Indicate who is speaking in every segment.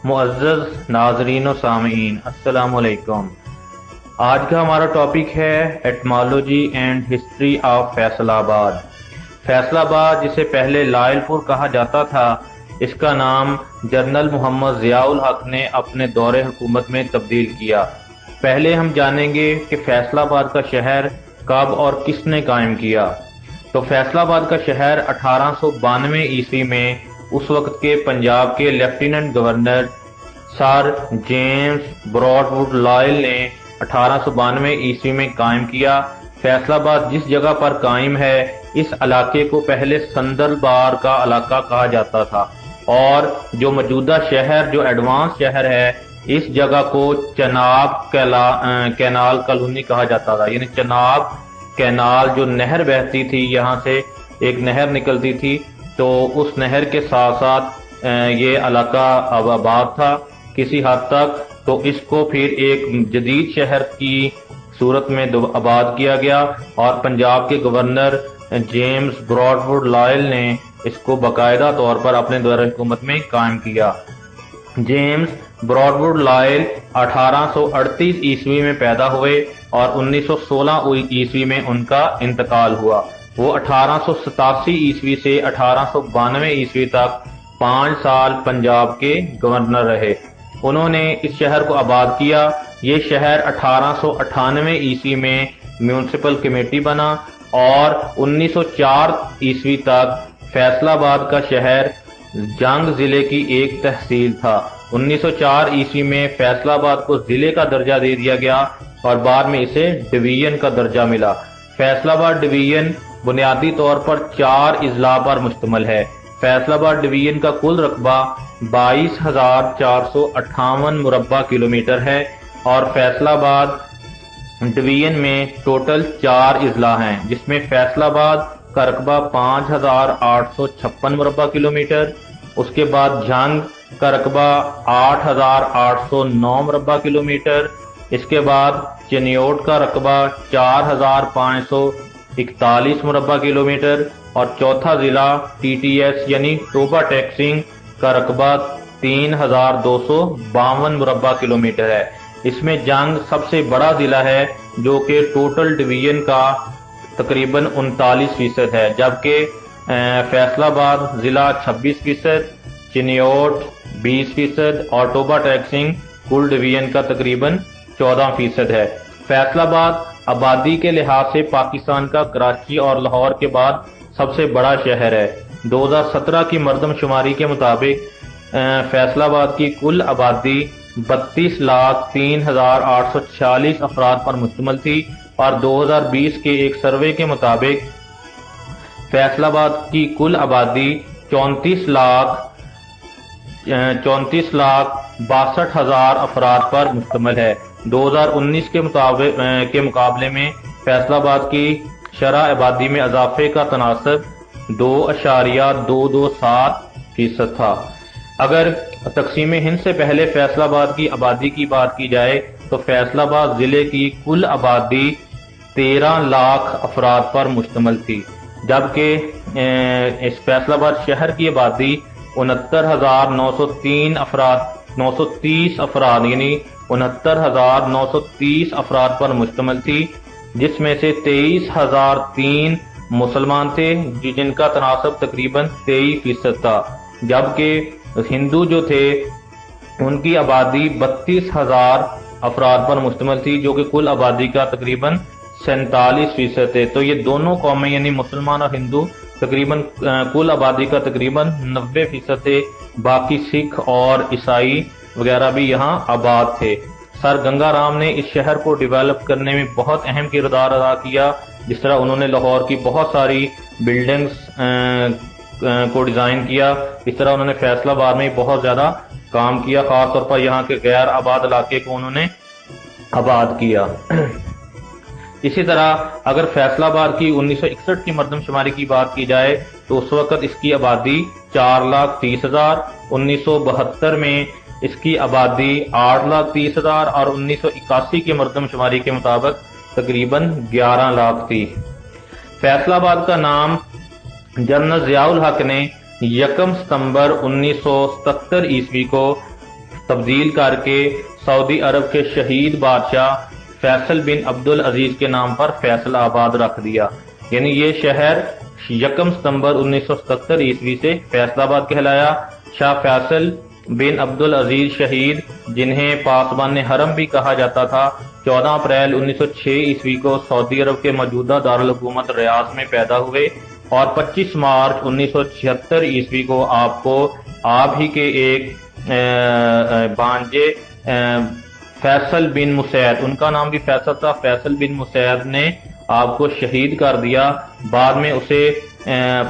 Speaker 1: معزز ناظرین و سامعین، السلام علیکم۔ آج کا ہمارا ٹاپک ہے ایٹمالوجی اینڈ ہسٹری آف فیصل آباد۔ فیصل آباد، جسے پہلے لائل پور کہا جاتا تھا، اس کا نام جنرل محمد ضیاء الحق نے اپنے دور حکومت میں تبدیل کیا۔ پہلے ہم جانیں گے کہ فیصل آباد کا شہر کب اور کس نے قائم کیا۔ تو فیصل آباد کا شہر 1892 عیسوی میں اس وقت کے پنجاب کے lieutenant governor sir James Broadwood Lyall نے 1892 عیسوی میں قائم کیا۔ فیصل آباد جس جگہ پر قائم ہے، اس علاقے کو پہلے سندل بار کا علاقہ کہا جاتا تھا، اور جو موجودہ شہر، جو ایڈوانس شہر ہے، اس جگہ کو چناب کینال کالونی کہا جاتا تھا۔ یعنی چناب کینال، جو نہر بہتی تھی، یہاں سے ایک نہر نکلتی تھی، تو اس نہر کے ساتھ ساتھ یہ علاقہ آباد تھا کسی حد تک۔ تو اس کو پھر ایک جدید شہر کی صورت میں آباد کیا گیا، اور پنجاب کے governor James Broadwood Lyall نے اس کو باقاعدہ طور پر اپنے دور حکومت میں قائم کیا۔ جیمز براڈ ووڈ لائل 1838 عیسوی میں پیدا ہوئے اور 1916 عیسوی میں ان کا انتقال ہوا۔ وہ 1887 عیسوی سے 1892 عیسوی تک 5 سال پنجاب کے گورنر رہے۔ انہوں نے اس شہر کو آباد کیا۔ یہ شہر 1898 عیسوی میں میونسپل کمیٹی بنا، اور 1904 عیسوی تک فیصل آباد کا شہر جنگ ضلع کی ایک تحصیل تھا۔ 1904 عیسوی میں فیصل آباد کو ضلع کا درجہ دے دیا گیا، اور بعد میں اسے ڈویژن کا درجہ ملا۔ فیصل آباد ڈویژن بنیادی طور پر 4 اضلاع پر مشتمل ہے۔ فیصل آباد ڈویژن کا کل رقبہ 22,458 مربع کلومیٹر ہے، اور فیصل آباد ڈویژن میں ٹوٹل 4 اضلاع ہیں، جس میں فیصل آباد کا رقبہ 5,856 مربع کلومیٹر، اس کے بعد جھنگ کا رقبہ 8,809 مربع کلومیٹر، اس کے بعد چنیوٹ کا رقبہ 4,541 مربع کلومیٹر، اور چوتھا ضلع ٹی ٹی ایس یعنی ٹوبا ٹیکسنگ کا رقبہ 3,252 مربع کلومیٹر ہے۔ اس میں جنگ سب سے بڑا ضلع ہے، جو کہ ٹوٹل ڈویژن کا تقریباً 39% ہے، جبکہ فیصل آباد ضلع 26%، چنیوٹ 20%، اور ٹوبا ٹیکسنگ کل ڈویژن کا تقریباً 14% ہے۔ فیصل آباد آبادی کے لحاظ سے پاکستان کا کراچی اور لاہور کے بعد سب سے بڑا شہر ہے۔ 2017 کی مردم شماری کے مطابق فیصل آباد کی کل آبادی 32,03,846 افراد پر مشتمل تھی، اور 2020 کے ایک سروے کے مطابق فیصل آباد کی کل آبادی 34,62,000 افراد پر مشتمل ہے۔ 2019 کے مقابلے میں فیصل آباد کی شرح آبادی میں اضافے کا تناسب 2.227% تھا۔ اگر تقسیم ہند سے پہلے فیصل آباد کی آبادی کی بات کی جائے تو فیصل آباد ضلع کی کل آبادی 13 لاکھ افراد پر مشتمل تھی، جبکہ اس فیصل آباد شہر کی آبادی 69,930 افراد یعنی 69,930 افراد پر مشتمل تھی، جس میں سے 23,003 مسلمان تھے، جن کا تناسب تقریباً 23% تھا، جبکہ ہندو جو تھے ان کی آبادی 32,000 افراد پر مشتمل تھی، جو کہ کل آبادی کا تقریباً 47% تھے۔ تو یہ دونوں قومیں یعنی مسلمان اور ہندو تقریباً کل آبادی کا تقریباً 90% تھے۔ باقی سکھ اور عیسائی وغیرہ بھی یہاں آباد تھے۔ سر گنگا رام نے اس شہر کو ڈیولپ کرنے میں بہت اہم کردار ادا کیا، جس طرح انہوں نے لاہور کی بہت ساری بلڈنگز کو ڈیزائن کیا، اس طرح انہوں نے فیصل آباد میں بہت زیادہ کام کیا، خاص طور پر یہاں کے غیر آباد علاقے کو انہوں نے آباد کیا۔ اسی طرح اگر فیصل آباد کی 1961 کی مردم شماری کی بات کی جائے تو اس وقت اس کی آبادی 4,30,000، 1972 میں اس کی آبادی 8,30,000، اور 1981 کی مردم شماری کے مطابق تقریباً 11 لاکھ تھی۔ فیصل آباد کا نام جنرل ضیاء الحق نے 1 ستمبر 1977 عیسوی کو تبدیل کر کے سعودی عرب کے شہید بادشاہ فیصل بن عبد العزیز کے نام پر فیصل آباد رکھ دیا۔ یعنی یہ شہر 1 ستمبر 1977 عیسوی سے فیصل آباد کہلایا۔ شاہ فیصل بن عبد العزیز شہید، جنہیں پاسبان حرم بھی کہا جاتا تھا، 14 اپریل 1906 عیسوی کو سعودی عرب کے موجودہ دارالحکومت ریاض میں پیدا ہوئے، اور 25 مارچ 1976 عیسوی کو آپ ہی کے ایک بانجے فیصل بن مسعد، ان کا نام بھی فیصل تھا، فیصل بن مسعد نے آپ کو شہید کر دیا۔ بعد میں اسے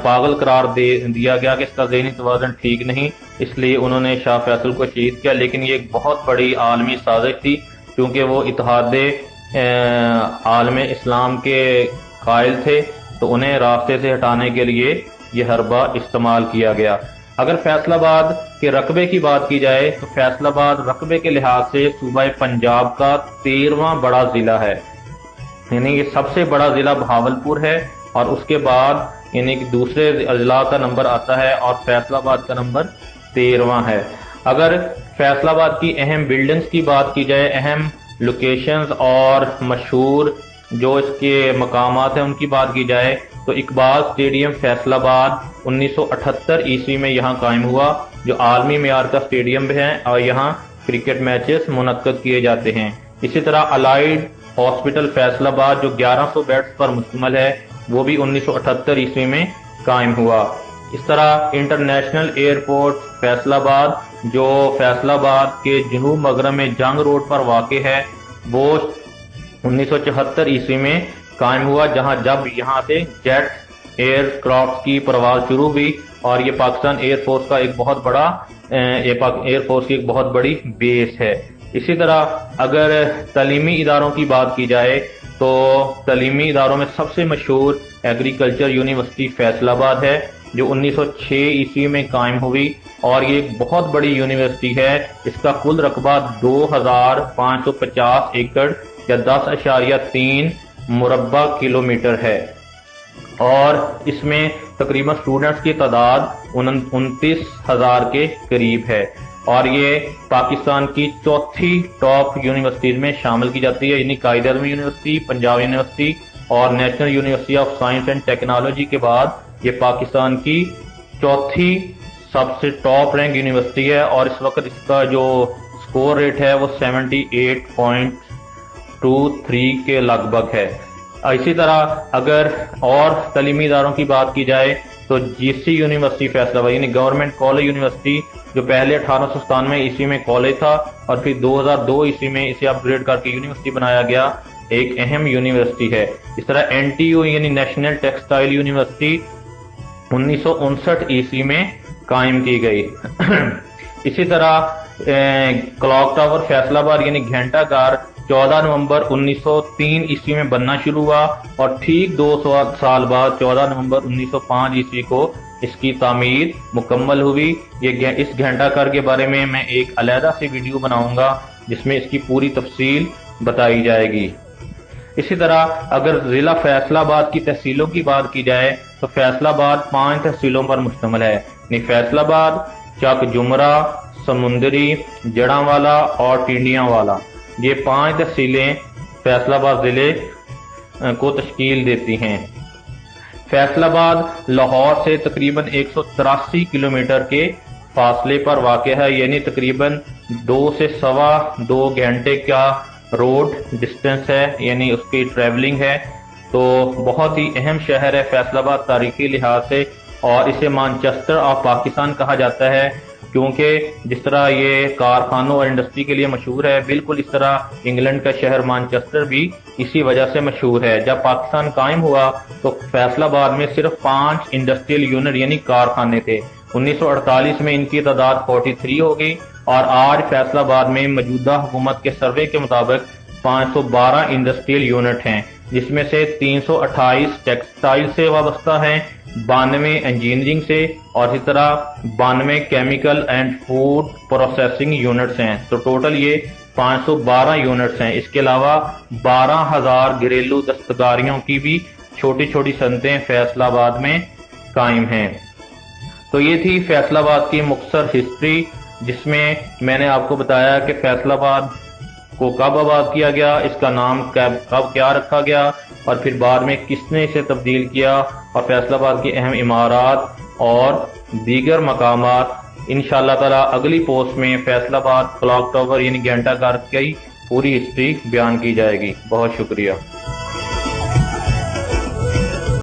Speaker 1: پاگل قرار دیا گیا کہ اس کا ذہنی توازن ٹھیک نہیں، اس لیے انہوں نے شاہ فیصل کو شہید کیا۔ لیکن یہ ایک بہت بڑی عالمی سازش تھی، کیونکہ وہ اتحاد عالم اسلام کے قائل تھے، تو انہیں راستے سے ہٹانے کے لیے یہ حربہ استعمال کیا گیا۔ اگر فیصل آباد کے رقبے کی بات کی جائے تو فیصل آباد رقبے کے لحاظ سے صوبہ پنجاب کا 13واں بڑا ضلع ہے، یعنی یہ سب سے بڑا ضلع بہاولپور ہے، اور اس کے بعد یعنی کہ دوسرے اضلاع کا نمبر آتا ہے، اور فیصل آباد کا نمبر 13واں ہے۔ اگر فیصل آباد کی اہم بلڈنگز کی بات کی جائے، اہم لوکیشنز اور مشہور جو اس کے مقامات ہیں ان کی بات کی جائے تو اقبال اسٹیڈیم فیصل آباد 1978 عیسوی میں یہاں قائم ہوا، جو عالمی معیار کا اسٹیڈیم بھی ہے، اور یہاں کرکٹ میچز منعقد کیے جاتے ہیں۔ اسی طرح الائیڈ ہاسپٹل فیصل آباد جو 1100 بیڈز پر مشتمل ہے، وہ بھی 1978 عیسوی میں قائم ہوا۔ اس طرح انٹرنیشنل ایئرپورٹ فیصل آباد جو فیصل آباد کے جنوب مغرب میں جنگ روڈ پر واقع ہے، وہ 1974 عیسوی میں قائم ہوا، جب یہاں سے جیٹ ایئر کرافٹ کی پرواز شروع ہوئی، اور یہ پاکستان ایئر فورس کا ایک بہت بڑی بیس ہے۔ اسی طرح اگر تعلیمی اداروں کی بات کی جائے تو تعلیمی اداروں میں سب سے مشہور ایگریکلچر یونیورسٹی فیصل آباد ہے، جو 1906 عیسوی میں قائم ہوئی، اور یہ ایک بہت بڑی یونیورسٹی ہے۔ اس کا کل رقبہ 2550 ایکڑ یا 10.3 مربع کلومیٹر ہے، اور اس میں تقریباً اسٹوڈنٹس کی تعداد 29,000 کے قریب ہے، اور یہ پاکستان کی چوتھی ٹاپ یونیورسٹیز میں شامل کی جاتی ہے، یعنی قائد اعظم یونیورسٹی، پنجاب یونیورسٹی اور national university of science and technology کے بعد یہ پاکستان کی چوتھی سب سے ٹاپ رینک یونیورسٹی ہے، اور اس وقت اس کا جو سکور ریٹ ہے وہ 78.23 کے لگ بھگ ہے۔ اسی طرح اگر اور تعلیمی اداروں کی بات کی جائے تو جی سی یونیورسٹی فیصل آباد یعنی گورنمنٹ کالج یونیورسٹی، جو پہلے 1897 عیسوی میں کالج تھا اور پھر 2002 عیسوی میں اسے اپ گریڈ کر کے یونیورسٹی بنایا گیا، ایک اہم یونیورسٹی ہے۔ اس طرح این ٹی یو یعنی نیشنل ٹیکسٹائل یونیورسٹی 1959 عیسوی میں قائم کی گئی۔ اسی طرح کلاک ٹاور فیصل آباد یعنی گھنٹہ گھر 14 نومبر 1903 عیسوی میں بننا شروع ہوا، اور ٹھیک 200 سال بعد 14 نومبر 1905 عیسوی کو اس کی تعمیر مکمل ہوئی۔ اس گھنٹہ گھر کے بارے میں ایک علیحدہ سی ویڈیو بناؤں گا جس میں اس کی پوری تفصیل بتائی جائے گی۔ اسی طرح اگر ضلع فیصل آباد کی تحصیلوں کی بات کی جائے تو فیصل آباد 5 تحصیلوں پر مشتمل ہے، یعنی فیصل آباد، چک جمرہ، سمندری، جڑاں والا اور ٹینڈیاں والا، یہ 5 تحصیلیں فیصل آباد ضلع کو تشکیل دیتی ہیں۔ فیصل آباد لاہور سے تقریباً 183 کلومیٹر کے فاصلے پر واقع ہے، یعنی تقریباً 2 سے سوا 2 گھنٹے کا روڈ ڈسٹنس ہے، یعنی اس کی ٹریولنگ ہے۔ تو بہت ہی اہم شہر ہے فیصل آباد تاریخی لحاظ سے، اور اسے مانچسٹر آف پاکستان کہا جاتا ہے، کیونکہ جس طرح یہ کارخانوں اور انڈسٹری کے لیے مشہور ہے، بالکل اس طرح انگلینڈ کا شہر مانچسٹر بھی اسی وجہ سے مشہور ہے۔ جب پاکستان قائم ہوا تو فیصل آباد میں صرف 5 انڈسٹریل یونٹ یعنی کارخانے تھے۔ 1948 میں ان کی تعداد 43 ہو گئی، اور آج فیصل آباد میں موجودہ حکومت کے سروے کے مطابق 512 انڈسٹریل یونٹ ہیں، جس میں سے 328 ٹیکسٹائل سے وابستہ ہیں، 92 انجینئرنگ سے، اور اسی طرح 92 chemical and food processing units ہیں۔ تو ٹوٹل یہ 512 یونٹس ہیں۔ اس کے علاوہ 12,000 گھریلو دستکاریوں کی بھی چھوٹی چھوٹی صنعتیں فیصل آباد میں قائم ہیں۔ تو یہ تھی فیصل آباد کی مختصر ہسٹری، جس میں میں نے آپ کو بتایا کہ فیصل آباد کو کب آباد کیا گیا، اس کا نام کب کیا رکھا گیا، اور پھر بعد میں کس نے اسے تبدیل کیا، اور فیصل آباد کی اہم عمارات اور دیگر مقامات۔ انشاءاللہ تعالی اگلی پوسٹ میں فیصل آباد کلاک ٹاور یعنی گھنٹہ گھر کی پوری ہسٹری بیان کی جائے گی۔ بہت شکریہ۔